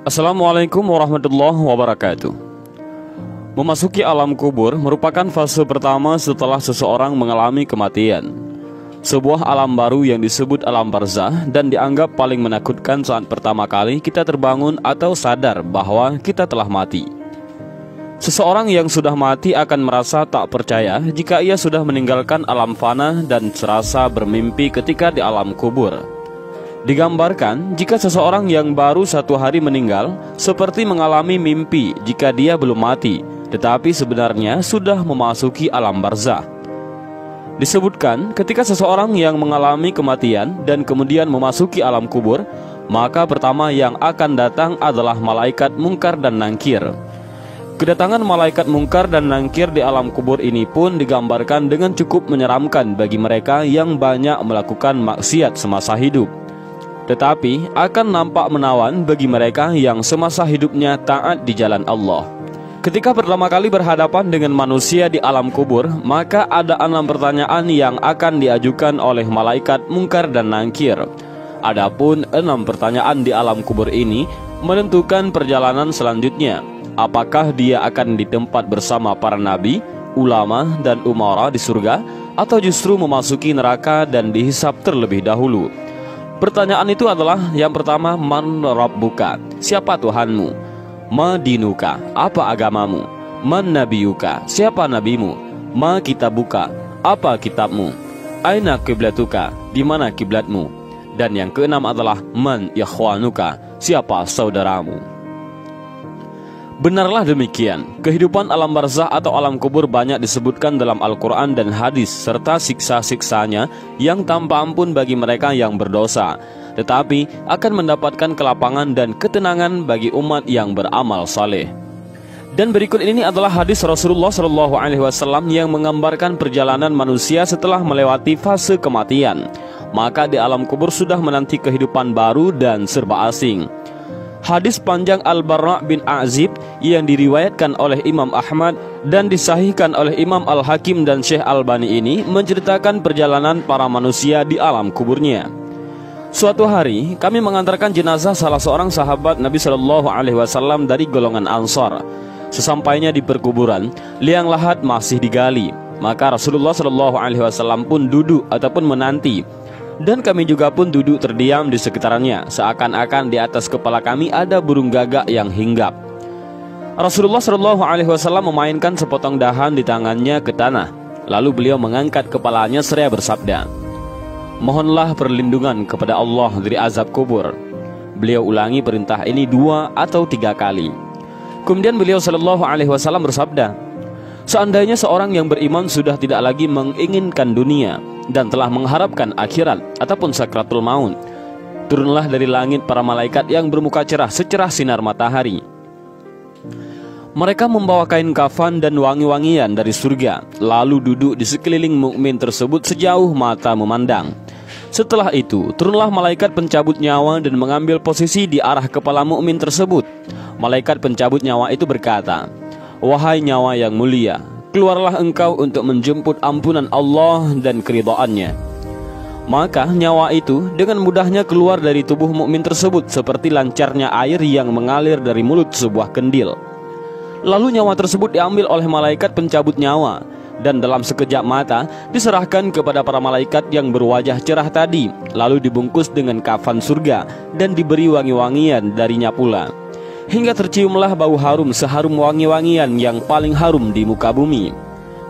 Assalamualaikum warahmatullahi wabarakatuh. Memasuki alam kubur merupakan fase pertama setelah seseorang mengalami kematian. Sebuah alam baru yang disebut alam barzah dan dianggap paling menakutkan saat pertama kali kita terbangun atau sadar bahwa kita telah mati. Seseorang yang sudah mati akan merasa tak percaya jika ia sudah meninggalkan alam fana dan serasa bermimpi ketika di alam kubur. Digambarkan jika seseorang yang baru satu hari meninggal seperti mengalami mimpi jika dia belum mati, tetapi sebenarnya sudah memasuki alam barzah. Disebutkan ketika seseorang yang mengalami kematian dan kemudian memasuki alam kubur, maka pertama yang akan datang adalah malaikat mungkar dan nangkir. Kedatangan malaikat mungkar dan nangkir di alam kubur ini pun digambarkan dengan cukup menyeramkan bagi mereka yang banyak melakukan maksiat semasa hidup. Tetapi akan nampak menawan bagi mereka yang semasa hidupnya taat di jalan Allah. Ketika pertama kali berhadapan dengan manusia di alam kubur, maka ada 6 pertanyaan yang akan diajukan oleh malaikat mungkar dan nangkir. Adapun 6 pertanyaan di alam kubur ini menentukan perjalanan selanjutnya. Apakah dia akan di tempat bersama para nabi, ulama, dan umara di surga, atau justru memasuki neraka dan dihisab terlebih dahulu? Pertanyaan itu adalah yang pertama, man rabbuka, siapa Tuhanmu? Ma dinuka, apa agamamu? Man nabiyuka, siapa nabimu? Ma kitabuka, apa kitabmu? Aina kiblatuka, di mana kiblatmu? Dan yang keenam adalah man ikhwanuka, siapa saudaramu? Benarlah demikian, kehidupan alam barzah atau alam kubur banyak disebutkan dalam Al-Quran dan hadis, serta siksa-siksanya yang tanpa ampun bagi mereka yang berdosa, tetapi akan mendapatkan kelapangan dan ketenangan bagi umat yang beramal saleh. Dan berikut ini adalah hadis Rasulullah SAW yang menggambarkan perjalanan manusia setelah melewati fase kematian. Maka di alam kubur sudah menanti kehidupan baru dan serba asing. Hadis panjang Al-Barra' bin Azib yang diriwayatkan oleh Imam Ahmad dan disahihkan oleh Imam Al-Hakim dan Syekh Albani ini menceritakan perjalanan para manusia di alam kuburnya. Suatu hari kami mengantarkan jenazah salah seorang sahabat Nabi SAW dari golongan Ansar. Sesampainya di perkuburan, liang lahat masih digali. Maka Rasulullah SAW pun duduk ataupun menanti. Dan kami juga pun duduk terdiam di sekitarnya, seakan-akan di atas kepala kami ada burung gagak yang hinggap. Rasulullah SAW memainkan sepotong dahan di tangannya ke tanah. Lalu beliau mengangkat kepalanya seraya bersabda, "Mohonlah perlindungan kepada Allah dari azab kubur." Beliau ulangi perintah ini 2 atau 3 kali. Kemudian beliau SAW bersabda, "Seandainya seorang yang beriman sudah tidak lagi menginginkan dunia dan telah mengharapkan akhirat ataupun sakratul maut, turunlah dari langit para malaikat yang bermuka cerah secerah sinar matahari. Mereka membawa kain kafan dan wangi-wangian dari surga, lalu duduk di sekeliling mukmin tersebut sejauh mata memandang. Setelah itu, turunlah malaikat pencabut nyawa dan mengambil posisi di arah kepala mukmin tersebut. Malaikat pencabut nyawa itu berkata, 'Wahai nyawa yang mulia, keluarlah engkau untuk menjemput ampunan Allah dan keridhaannya.' Maka nyawa itu dengan mudahnya keluar dari tubuh mukmin tersebut seperti lancarnya air yang mengalir dari mulut sebuah kendil. Lalu nyawa tersebut diambil oleh malaikat pencabut nyawa dan dalam sekejap mata diserahkan kepada para malaikat yang berwajah cerah tadi, lalu dibungkus dengan kafan surga dan diberi wangi-wangian darinya pula, hingga terciumlah bau harum seharum wangi-wangian yang paling harum di muka bumi.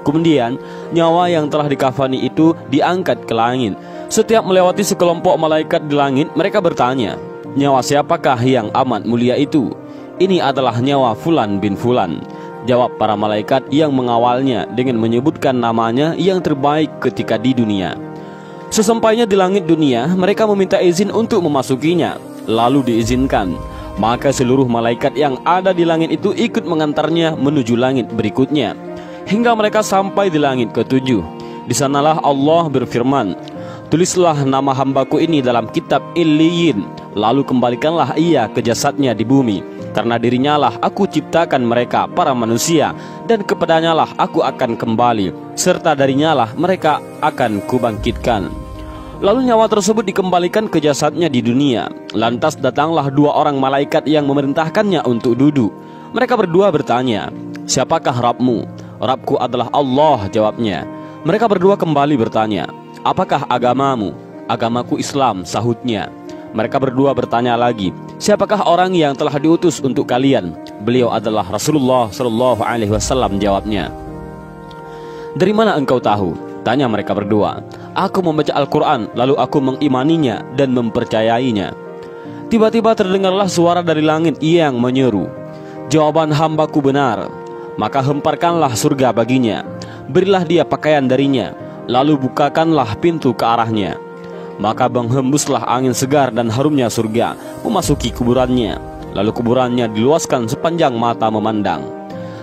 Kemudian nyawa yang telah dikafani itu diangkat ke langit. Setiap melewati sekelompok malaikat di langit, mereka bertanya, 'Nyawa siapakah yang amat mulia itu?' 'Ini adalah nyawa Fulan bin Fulan,' jawab para malaikat yang mengawalnya dengan menyebutkan namanya yang terbaik ketika di dunia. Sesampainya di langit dunia, mereka meminta izin untuk memasukinya, lalu diizinkan. Maka seluruh malaikat yang ada di langit itu ikut mengantarnya menuju langit berikutnya, hingga mereka sampai di langit ke-7. Di sanalah Allah berfirman, 'Tulislah nama hambaku ini dalam kitab Illiyin, lalu kembalikanlah ia ke jasadnya di bumi. Karena dirinya lah aku ciptakan mereka, para manusia, dan kepadanya lah aku akan kembali, serta darinya lah mereka akan kubangkitkan.' Lalu nyawa tersebut dikembalikan ke jasadnya di dunia. Lantas datanglah dua orang malaikat yang memerintahkannya untuk duduk. Mereka berdua bertanya, "Siapakah Rabbmu?" "Rabbku adalah Allah," jawabnya. Mereka berdua kembali bertanya, "Apakah agamamu?" "Agamaku Islam," sahutnya. Mereka berdua bertanya lagi, "Siapakah orang yang telah diutus untuk kalian?" "Beliau adalah Rasulullah SAW," jawabnya. "Dari mana engkau tahu?" tanya mereka berdua. "Aku membaca Al-Quran, lalu aku mengimaninya dan mempercayainya." Tiba-tiba terdengarlah suara dari langit yang menyeru, "Jawaban hambaku benar, maka hemparkanlah surga baginya, berilah dia pakaian darinya, lalu bukakanlah pintu ke arahnya." Maka menghembuslah angin segar dan harumnya surga memasuki kuburannya, lalu kuburannya diluaskan sepanjang mata memandang.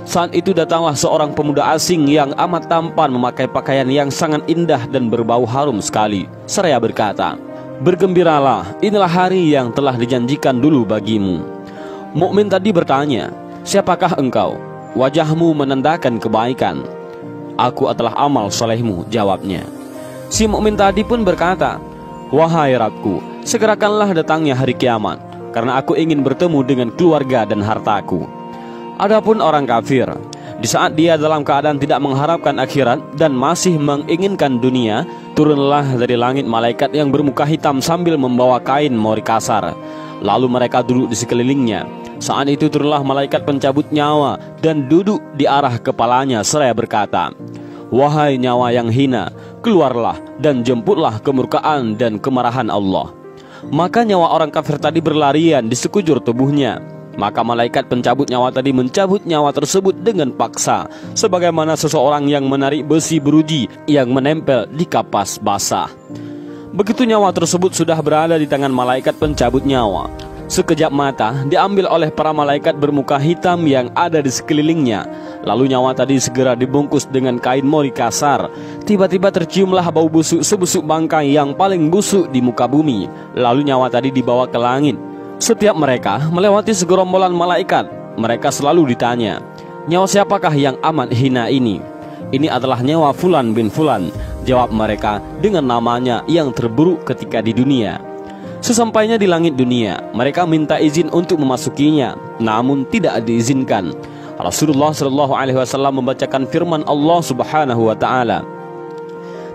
Saat itu datanglah seorang pemuda asing yang amat tampan memakai pakaian yang sangat indah dan berbau harum sekali. Seraya berkata, "Bergembiralah, inilah hari yang telah dijanjikan dulu bagimu." Mukmin tadi bertanya, "Siapakah engkau?" "Wajahmu menandakan kebaikan." "Aku adalah amal solehmu," jawabnya. Si mukmin tadi pun berkata, "Wahai Rabbku, segerakanlah datangnya hari kiamat, karena aku ingin bertemu dengan keluarga dan hartaku." Adapun orang kafir, di saat dia dalam keadaan tidak mengharapkan akhirat dan masih menginginkan dunia, turunlah dari langit malaikat yang bermuka hitam sambil membawa kain mori kasar. Lalu mereka duduk di sekelilingnya. Saat itu turunlah malaikat pencabut nyawa dan duduk di arah kepalanya seraya berkata, "Wahai nyawa yang hina, keluarlah dan jemputlah kemurkaan dan kemarahan Allah." Maka nyawa orang kafir tadi berlarian di sekujur tubuhnya. Maka malaikat pencabut nyawa tadi mencabut nyawa tersebut dengan paksa, sebagaimana seseorang yang menarik besi beruji yang menempel di kapas basah. Begitu nyawa tersebut sudah berada di tangan malaikat pencabut nyawa, sekejap mata diambil oleh para malaikat bermuka hitam yang ada di sekelilingnya. Lalu nyawa tadi segera dibungkus dengan kain mori kasar. Tiba-tiba terciumlah bau busuk sebusuk bangkai yang paling busuk di muka bumi. Lalu nyawa tadi dibawa ke langit. Setiap mereka melewati segerombolan malaikat, mereka selalu ditanya, "Nyawa siapakah yang amat hina ini?" "Ini adalah nyawa Fulan bin Fulan," jawab mereka dengan namanya yang terburuk ketika di dunia. Sesampainya di langit dunia, mereka minta izin untuk memasukinya, namun tidak diizinkan. Rasulullah SAW membacakan firman Allah Subhanahu wa Ta'ala,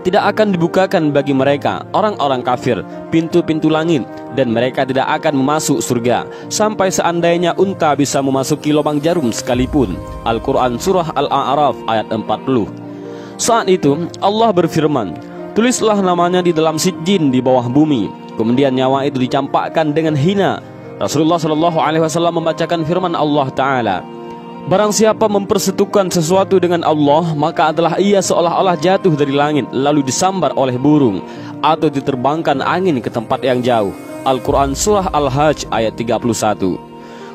"Tidak akan dibukakan bagi mereka, orang-orang kafir, pintu-pintu langit, dan mereka tidak akan memasuk surga sampai seandainya unta bisa memasuki lubang jarum sekalipun." Al-Quran Surah Al-A'raf ayat 40. Saat itu Allah berfirman, "Tulislah namanya di dalam sijjin di bawah bumi." Kemudian nyawa itu dicampakkan dengan hina. Rasulullah SAW membacakan firman Allah Ta'ala, "Barang siapa mempersekutukan sesuatu dengan Allah, maka adalah ia seolah-olah jatuh dari langit lalu disambar oleh burung, atau diterbangkan angin ke tempat yang jauh." Al-Quran Surah Al-Hajj ayat 31.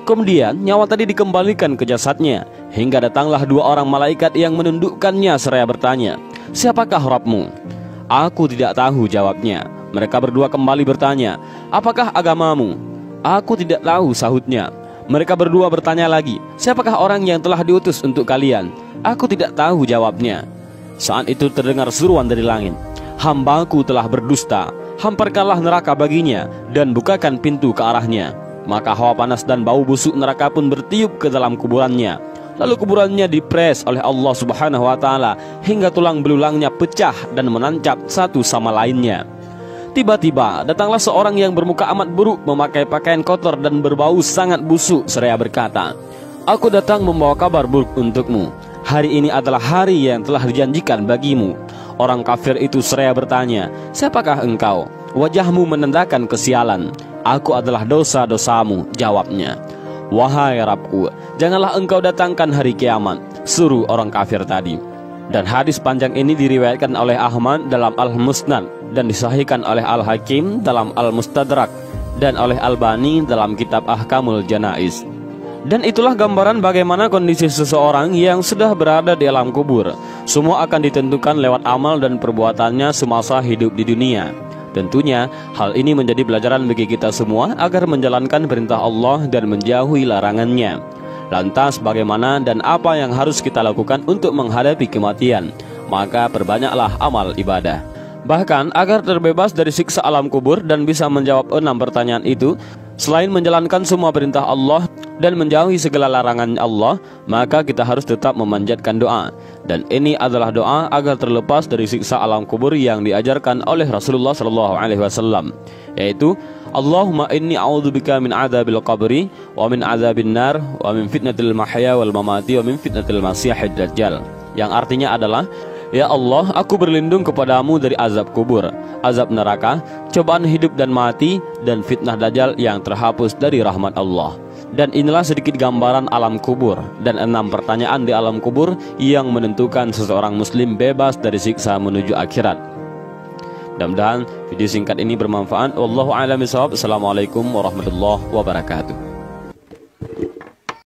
Kemudian nyawa tadi dikembalikan ke jasadnya, hingga datanglah dua orang malaikat yang menundukkannya seraya bertanya, "Siapakah Rabbmu?" "Aku tidak tahu," jawabnya. Mereka berdua kembali bertanya, "Apakah agamamu?" "Aku tidak tahu," sahutnya. Mereka berdua bertanya lagi, "Siapakah orang yang telah diutus untuk kalian?" "Aku tidak tahu," jawabnya. Saat itu terdengar seruan dari langit, "Hambaku telah berdusta, hamparkanlah neraka baginya dan bukakan pintu ke arahnya." Maka hawa panas dan bau busuk neraka pun bertiup ke dalam kuburannya. Lalu kuburannya dipres oleh Allah Subhanahu wa Ta'ala hingga tulang belulangnya pecah dan menancap satu sama lainnya. Tiba-tiba datanglah seorang yang bermuka amat buruk, memakai pakaian kotor dan berbau sangat busuk, seraya berkata, "Aku datang membawa kabar buruk untukmu. Hari ini adalah hari yang telah dijanjikan bagimu." Orang kafir itu seraya bertanya, "Siapakah engkau?" "Wajahmu menandakan kesialan." "Aku adalah dosa-dosamu," jawabnya. "Wahai Rabbku, janganlah engkau datangkan hari kiamat," suruh orang kafir tadi. Dan hadis panjang ini diriwayatkan oleh Ahmad dalam Al-Musnad dan disahihkan oleh Al-Hakim dalam Al-Mustadrak dan oleh Albani dalam kitab Ahkamul Janaiz. Dan itulah gambaran bagaimana kondisi seseorang yang sudah berada di alam kubur. Semua akan ditentukan lewat amal dan perbuatannya semasa hidup di dunia. Tentunya hal ini menjadi pelajaran bagi kita semua agar menjalankan perintah Allah dan menjauhi larangannya. Lantas bagaimana dan apa yang harus kita lakukan untuk menghadapi kematian? Maka perbanyaklah amal ibadah. Bahkan agar terbebas dari siksa alam kubur dan bisa menjawab 6 pertanyaan itu, selain menjalankan semua perintah Allah dan menjauhi segala larangan Allah, maka kita harus tetap memanjatkan doa. Dan ini adalah doa agar terlepas dari siksa alam kubur yang diajarkan oleh Rasulullah SAW, yaitu Allahumma inni a'udzubika min adzabil qabri wa min adzabin nar wa min fitnatil mahya wal mamati wa min fitnatil masiihid dajjal. Yang artinya adalah, ya Allah, aku berlindung kepadamu dari azab kubur, azab neraka, cobaan hidup dan mati, dan fitnah dajjal yang terhapus dari rahmat Allah. Dan inilah sedikit gambaran alam kubur dan 6 pertanyaan di alam kubur yang menentukan seseorang muslim bebas dari siksa menuju akhirat. Mudah-mudahan video singkat ini bermanfaat. Wallahu a'lam bishawab. Assalamualaikum warahmatullahi wabarakatuh.